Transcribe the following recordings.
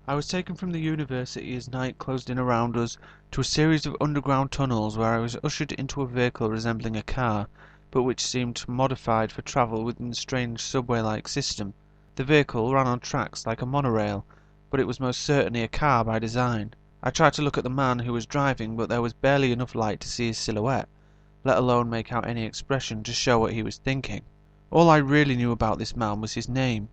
I was taken from the university as night closed in around us to a series of underground tunnels where I was ushered into a vehicle resembling a car, but which seemed modified for travel within the strange subway-like system. The vehicle ran on tracks like a monorail, but it was most certainly a car by design. I tried to look at the man who was driving, but there was barely enough light to see his silhouette, let alone make out any expression to show what he was thinking. All I really knew about this man was his name,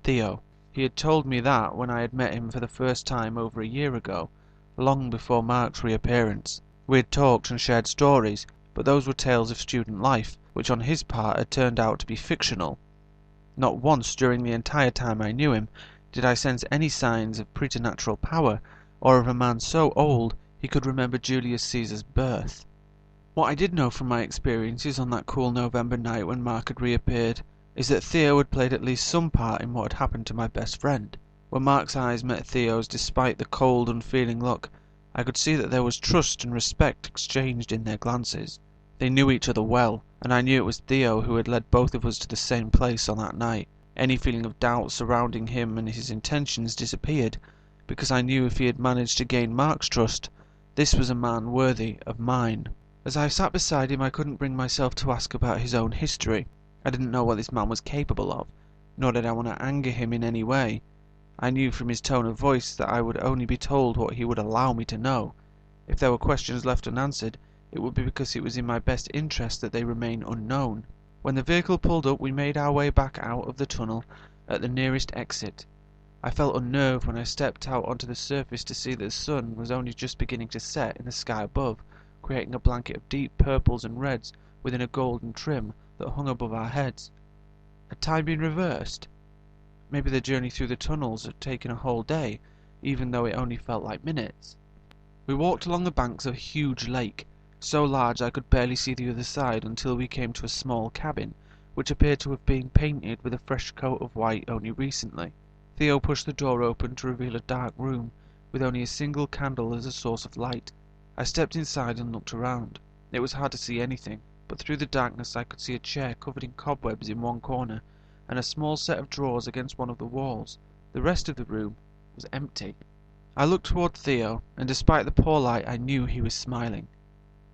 Theo. He had told me that when I had met him for the first time over a year ago, long before Mark's reappearance. We had talked and shared stories, but those were tales of student life, which on his part had turned out to be fictional. Not once during the entire time I knew him did I sense any signs of preternatural power, or of a man so old he could remember Julius Caesar's birth. What I did know from my experiences on that cool November night when Mark had reappeared is that Theo had played at least some part in what had happened to my best friend. When Mark's eyes met Theo's, despite the cold, unfeeling look, I could see that there was trust and respect exchanged in their glances. They knew each other well, and I knew it was Theo who had led both of us to the same place on that night. Any feeling of doubt surrounding him and his intentions disappeared, because I knew if he had managed to gain Mark's trust, this was a man worthy of mine. As I sat beside him I couldn't bring myself to ask about his own history. I didn't know what this man was capable of, nor did I want to anger him in any way. I knew from his tone of voice that I would only be told what he would allow me to know. If there were questions left unanswered, it would be because it was in my best interest that they remain unknown. When the vehicle pulled up we made our way back out of the tunnel at the nearest exit. I felt unnerved when I stepped out onto the surface to see that the sun was only just beginning to set in the sky above, creating a blanket of deep purples and reds within a golden trim that hung above our heads. Had time been reversed? Maybe the journey through the tunnels had taken a whole day, even though it only felt like minutes. We walked along the banks of a huge lake, so large I could barely see the other side until we came to a small cabin, which appeared to have been painted with a fresh coat of white only recently. Theo pushed the door open to reveal a dark room, with only a single candle as a source of light. I stepped inside and looked around. It was hard to see anything, but through the darkness I could see a chair covered in cobwebs in one corner, and a small set of drawers against one of the walls. The rest of the room was empty. I looked toward Theo, and despite the poor light I knew he was smiling.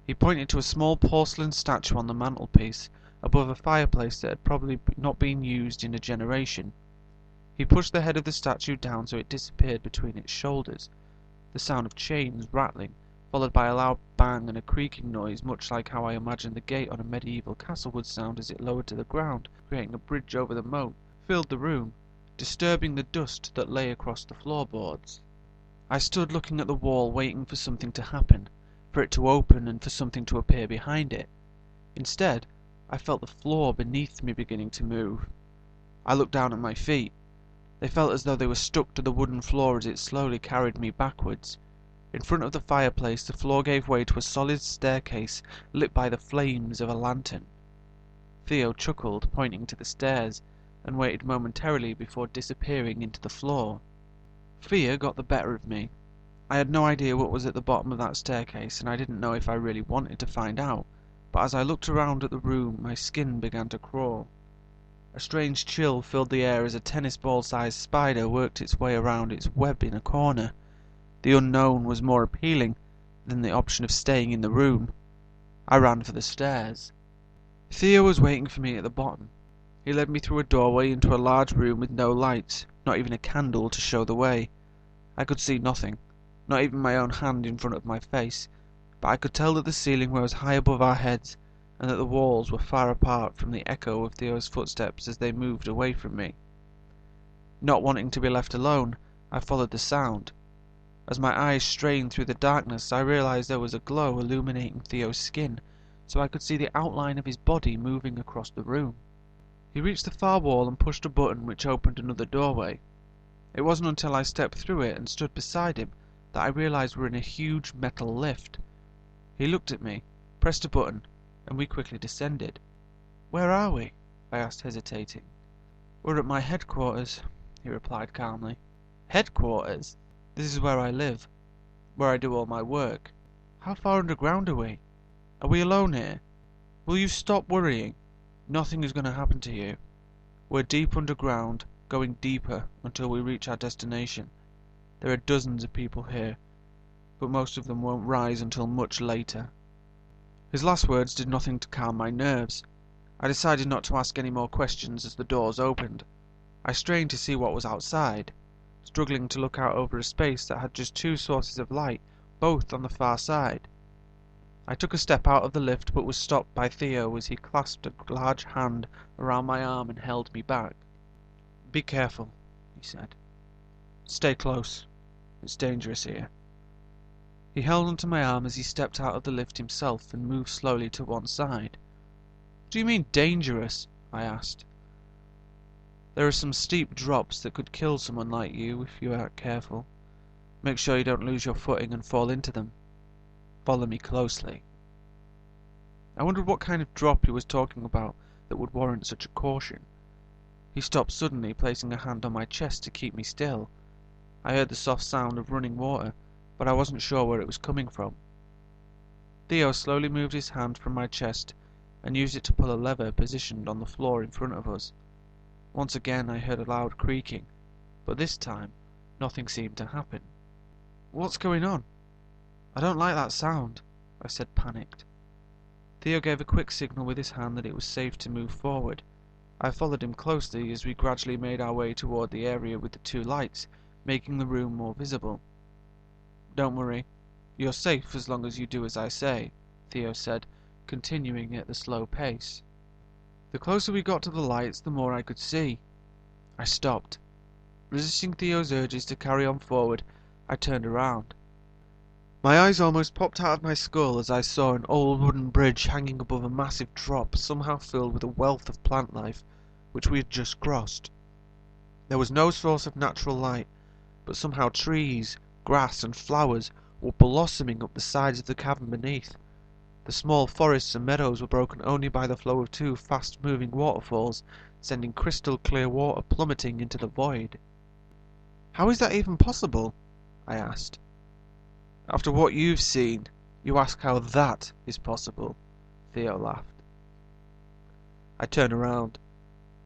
He pointed to a small porcelain statue on the mantelpiece, above a fireplace that had probably not been used in a generation. He pushed the head of the statue down so it disappeared between its shoulders. The sound of chains rattling, followed by a loud bang and a creaking noise much like how I imagined the gate on a medieval castle would sound as it lowered to the ground, creating a bridge over the moat, filled the room, disturbing the dust that lay across the floorboards. I stood looking at the wall waiting for something to happen, for it to open and for something to appear behind it. Instead, I felt the floor beneath me beginning to move. I looked down at my feet. They felt as though they were stuck to the wooden floor as it slowly carried me backwards. In front of the fireplace the floor gave way to a solid staircase lit by the flames of a lantern. Theo chuckled, pointing to the stairs, and waited momentarily before disappearing into the floor. Fear got the better of me. I had no idea what was at the bottom of that staircase, and I didn't know if I really wanted to find out, but as I looked around at the room my skin began to crawl. A strange chill filled the air as a tennis ball-sized spider worked its way around its web in a corner. The unknown was more appealing than the option of staying in the room. I ran for the stairs. Theo was waiting for me at the bottom. He led me through a doorway into a large room with no lights, not even a candle to show the way. I could see nothing, not even my own hand in front of my face, but I could tell that the ceiling rose high above our heads, and that the walls were far apart from the echo of Theo's footsteps as they moved away from me. Not wanting to be left alone, I followed the sound. As my eyes strained through the darkness, I realized there was a glow illuminating Theo's skin, so I could see the outline of his body moving across the room. He reached the far wall and pushed a button which opened another doorway. It wasn't until I stepped through it and stood beside him that I realized we were in a huge metal lift. He looked at me, pressed a button, and we quickly descended. "Where are we?" I asked, hesitating. "We're at my headquarters," he replied calmly. "Headquarters? This is where I live, where I do all my work. How far underground are we? Are we alone here? Will you stop worrying? Nothing is going to happen to you. We're deep underground, going deeper until we reach our destination. There are dozens of people here, but most of them won't rise until much later." His last words did nothing to calm my nerves. I decided not to ask any more questions as the doors opened. I strained to see what was outside, struggling to look out over a space that had just two sources of light, both on the far side. I took a step out of the lift but was stopped by Theo as he clasped a large hand around my arm and held me back. "Be careful," he said. "Stay close. It's dangerous here." He held onto my arm as he stepped out of the lift himself and moved slowly to one side. "What do you mean, dangerous?" I asked. "There are some steep drops that could kill someone like you if you aren't careful. Make sure you don't lose your footing and fall into them. Follow me closely." I wondered what kind of drop he was talking about that would warrant such a caution. He stopped suddenly, placing a hand on my chest to keep me still. I heard the soft sound of running water, but I wasn't sure where it was coming from. Theo slowly moved his hand from my chest and used it to pull a lever positioned on the floor in front of us. Once again I heard a loud creaking, but this time nothing seemed to happen. "What's going on? I don't like that sound," I said, panicked. Theo gave a quick signal with his hand that it was safe to move forward. I followed him closely as we gradually made our way toward the area with the two lights, making the room more visible. "Don't worry. You're safe as long as you do as I say," Theo said, continuing at the slow pace. The closer we got to the lights, the more I could see. I stopped. Resisting Theo's urges to carry on forward, I turned around. My eyes almost popped out of my skull as I saw an old wooden bridge hanging above a massive drop somehow filled with a wealth of plant life, which we had just crossed. There was no source of natural light, but somehow trees, grass and flowers were blossoming up the sides of the cavern beneath. The small forests and meadows were broken only by the flow of two fast-moving waterfalls, sending crystal-clear water plummeting into the void. "How is that even possible?" I asked. "After what you've seen, you ask how that is possible," Theo laughed. I turned around.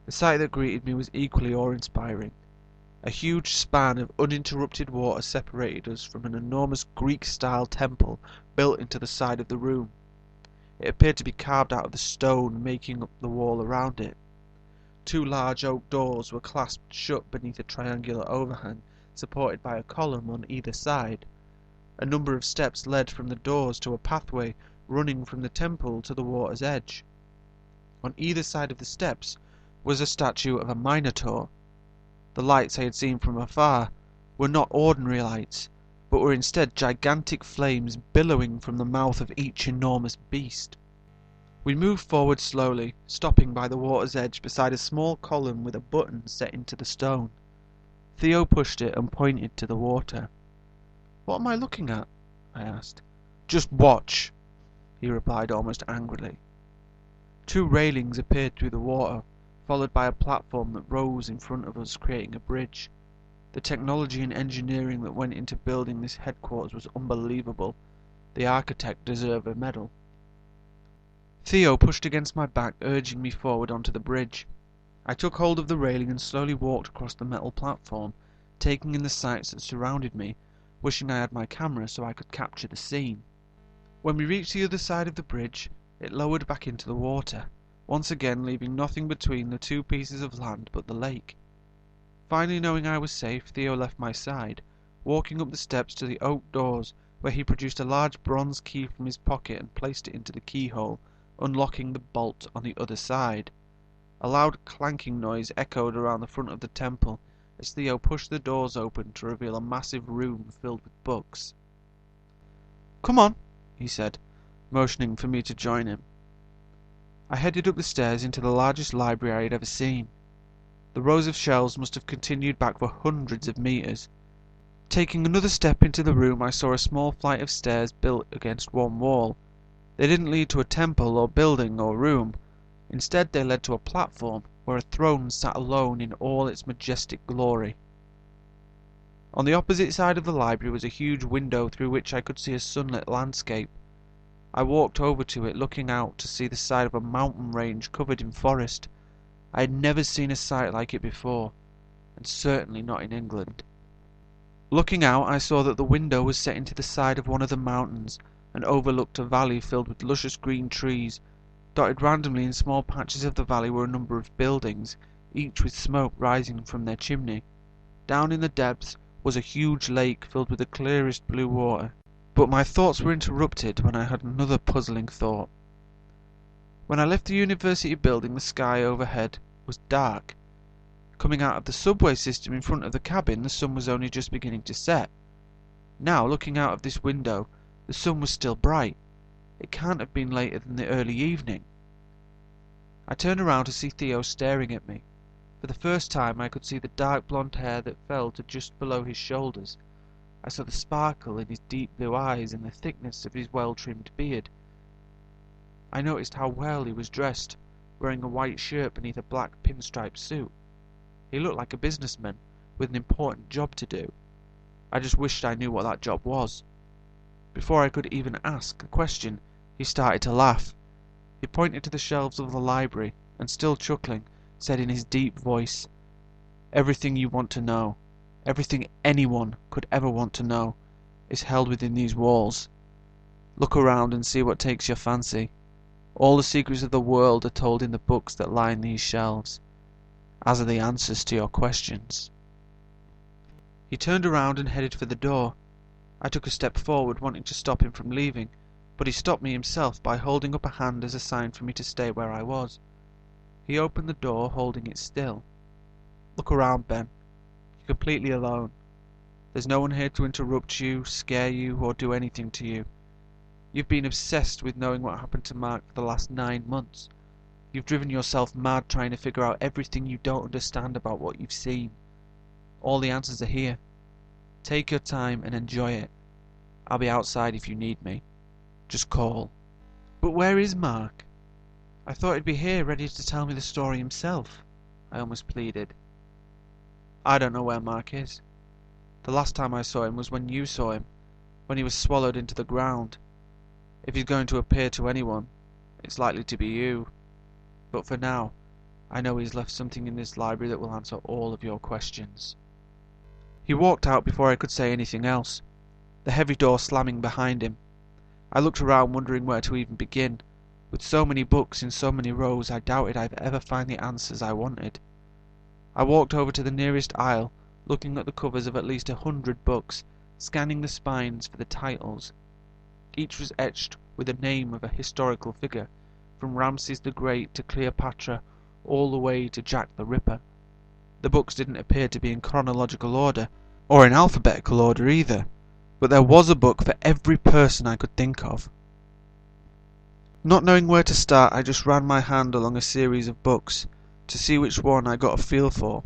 The sight that greeted me was equally awe-inspiring. A huge span of uninterrupted water separated us from an enormous Greek-style temple built into the side of the room. It appeared to be carved out of the stone making up the wall around it. Two large oak doors were clasped shut beneath a triangular overhang, supported by a column on either side. A number of steps led from the doors to a pathway running from the temple to the water's edge. On either side of the steps was a statue of a Minotaur. The lights I had seen from afar were not ordinary lights, but were instead gigantic flames billowing from the mouth of each enormous beast. We moved forward slowly, stopping by the water's edge beside a small column with a button set into the stone. Theo pushed it and pointed to the water. "What am I looking at?" I asked. "Just watch," he replied almost angrily. Two railings appeared through the water, followed by a platform that rose in front of us, creating a bridge. The technology and engineering that went into building this headquarters was unbelievable. The architect deserved a medal. Theo pushed against my back, urging me forward onto the bridge. I took hold of the railing and slowly walked across the metal platform, taking in the sights that surrounded me, wishing I had my camera so I could capture the scene. When we reached the other side of the bridge, it lowered back into the water, once again leaving nothing between the two pieces of land but the lake. Finally knowing I was safe, Theo left my side, walking up the steps to the oak doors, where he produced a large bronze key from his pocket and placed it into the keyhole, unlocking the bolt on the other side. A loud clanking noise echoed around the front of the temple as Theo pushed the doors open to reveal a massive room filled with books. "Come on," he said, motioning for me to join him. I headed up the stairs into the largest library I had ever seen. The rows of shelves must have continued back for hundreds of meters. Taking another step into the room, I saw a small flight of stairs built against one wall. They didn't lead to a temple or building or room. Instead, they led to a platform where a throne sat alone in all its majestic glory. On the opposite side of the library was a huge window through which I could see a sunlit landscape. I walked over to it, looking out to see the side of a mountain range covered in forest. I had never seen a sight like it before, and certainly not in England. Looking out, I saw that the window was set into the side of one of the mountains and overlooked a valley filled with luscious green trees. Dotted randomly in small patches of the valley were a number of buildings, each with smoke rising from their chimney. Down in the depths was a huge lake filled with the clearest blue water. But my thoughts were interrupted when I had another puzzling thought. When I left the university building, the sky overhead was dark. Coming out of the subway system in front of the cabin, the sun was only just beginning to set. Now, looking out of this window, the sun was still bright. It can't have been later than the early evening. I turned around to see Theo staring at me. For the first time I could see the dark blonde hair that fell to just below his shoulders. I saw the sparkle in his deep blue eyes and the thickness of his well-trimmed beard. I noticed how well he was dressed, wearing a white shirt beneath a black pinstripe suit. He looked like a businessman, with an important job to do. I just wished I knew what that job was. Before I could even ask a question, he started to laugh. He pointed to the shelves of the library, and still chuckling, said in his deep voice, "Everything you want to know, everything anyone could ever want to know, is held within these walls. Look around and see what takes your fancy. All the secrets of the world are told in the books that line these shelves, as are the answers to your questions." He turned around and headed for the door. I took a step forward, wanting to stop him from leaving, but he stopped me himself by holding up a hand as a sign for me to stay where I was. He opened the door, holding it still. "Look around, Ben. You're completely alone. There's no one here to interrupt you, scare you, or do anything to you. You've been obsessed with knowing what happened to Mark for the last 9 months. You've driven yourself mad trying to figure out everything you don't understand about what you've seen. All the answers are here. Take your time and enjoy it. I'll be outside if you need me. Just call." "But where is Mark? I thought he'd be here ready to tell me the story himself," I almost pleaded. "I don't know where Mark is. The last time I saw him was when you saw him, when he was swallowed into the ground. If he's going to appear to anyone, it's likely to be you. But for now, I know he's left something in this library that will answer all of your questions." He walked out before I could say anything else, the heavy door slamming behind him. I looked around, wondering where to even begin. With so many books in so many rows, I doubted I'd ever find the answers I wanted. I walked over to the nearest aisle, looking at the covers of at least 100 books, scanning the spines for the titles. Each was etched with the name of a historical figure, from Ramses the Great to Cleopatra, all the way to Jack the Ripper. The books didn't appear to be in chronological order, or in alphabetical order either, but there was a book for every person I could think of. Not knowing where to start, I just ran my hand along a series of books, to see which one I got a feel for.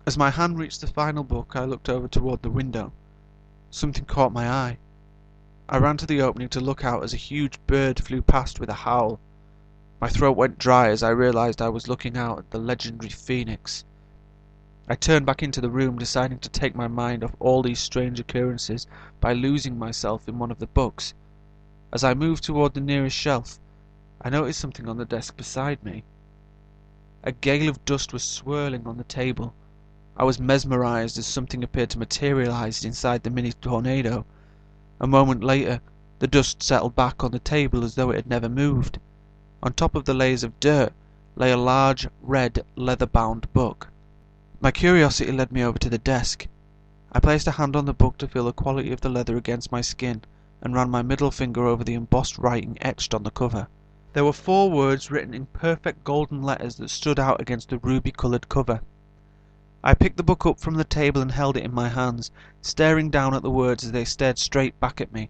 As my hand reached the final book, I looked over toward the window. Something caught my eye. I ran to the opening to look out as a huge bird flew past with a howl. My throat went dry as I realized I was looking out at the legendary phoenix. I turned back into the room, deciding to take my mind off all these strange occurrences by losing myself in one of the books. As I moved toward the nearest shelf, I noticed something on the desk beside me. A gale of dust was swirling on the table. I was mesmerized as something appeared to materialize inside the mini tornado. A moment later, the dust settled back on the table as though it had never moved. On top of the layers of dirt lay a large, red, leather-bound book. My curiosity led me over to the desk. I placed a hand on the book to feel the quality of the leather against my skin, and ran my middle finger over the embossed writing etched on the cover. There were 4 words written in perfect golden letters that stood out against the ruby-coloured cover. I picked the book up from the table and held it in my hands, staring down at the words as they stared straight back at me.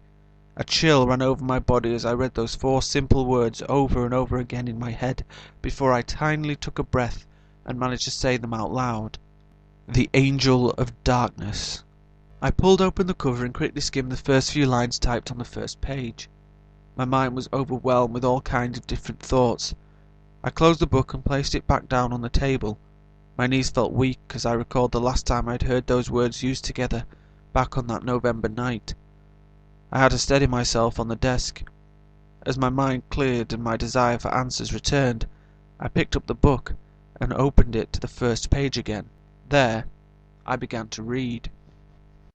A chill ran over my body as I read those 4 simple words over and over again in my head before I tinily took a breath and managed to say them out loud. The Angel of Darkness. I pulled open the cover and quickly skimmed the first few lines typed on the first page. My mind was overwhelmed with all kinds of different thoughts. I closed the book and placed it back down on the table. My knees felt weak as I recalled the last time I'd heard those words used together, back on that November night. I had to steady myself on the desk. As my mind cleared and my desire for answers returned, I picked up the book and opened it to the first page again. There, I began to read.